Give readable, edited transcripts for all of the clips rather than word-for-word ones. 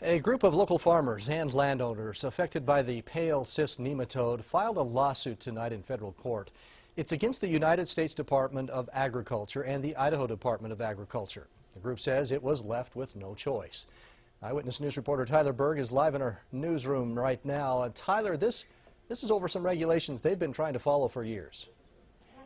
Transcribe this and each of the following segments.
A group of local farmers and landowners affected by the pale cyst nematode filed a lawsuit tonight in federal court. It's against the United States Department of Agriculture and the Idaho Department of Agriculture. The group says it was left with no choice. Eyewitness News reporter Tyler Berg is live in our newsroom right now. Tyler, this is over some regulations they've been trying to follow for years.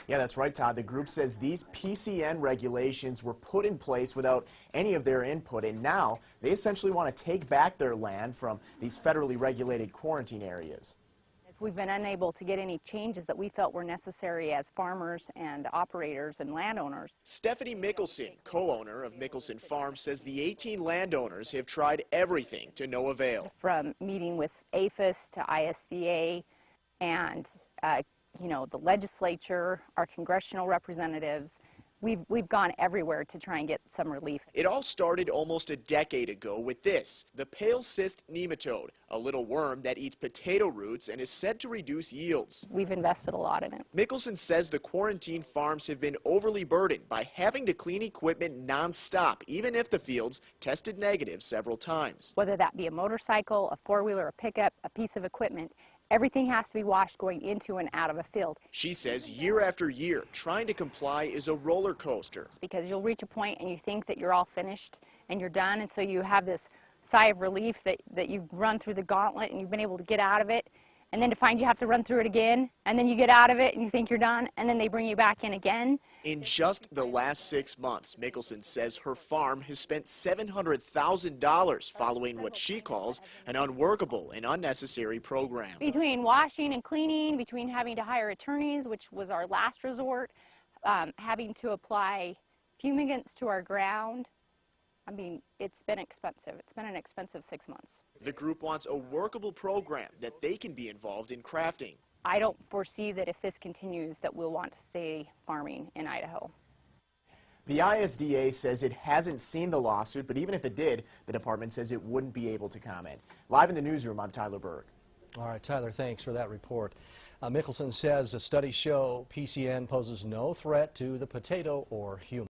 Yeah, that's right, Todd. The group says these PCN regulations were put in place without any of their input, and now they essentially want to take back their land from these federally regulated quarantine areas. We've been unable to get any changes that we felt were necessary as farmers and operators and landowners. Stephanie Mickelson, co-owner of Mickelson Farm, says the 18 landowners have tried everything to no avail. From meeting with APHIS to ISDA and the legislature, our congressional representatives, we've gone everywhere to try and get some relief. It all started almost a decade ago with this, the pale cyst nematode, a little worm that eats potato roots and is said to reduce yields. We've invested a lot in it. Mickelson says the quarantine farms have been overly burdened by having to clean equipment non-stop, even if the fields tested negative several times. Whether that be a motorcycle, a four-wheeler, a pickup, a piece of equipment, everything has to be washed going into and out of a field. She says year after year, trying to comply is a roller coaster. Because you'll reach a point and you think that you're all finished and you're done, and so you have this sigh of relief that you've run through the gauntlet and you've been able to get out of it, and then to find you have to run through it again, and then you get out of it and you think you're done, and then they bring you back in again. In just the last 6 months, Mickelson says her farm has spent $700,000 following what she calls an unworkable and unnecessary program. Between washing and cleaning, between having to hire attorneys, which was our last resort, having to apply fumigants to our ground, I mean, it's been expensive. It's been an expensive 6 months. The group wants a workable program that they can be involved in crafting. I don't foresee that if this continues that we'll want to stay farming in Idaho. The ISDA says it hasn't seen the lawsuit, but even if it did, the department says it wouldn't be able to comment. Live in the newsroom, I'm Tyler Berg. All right, Tyler, thanks for that report. Mickelson says the studies show PCN poses no threat to the potato or human.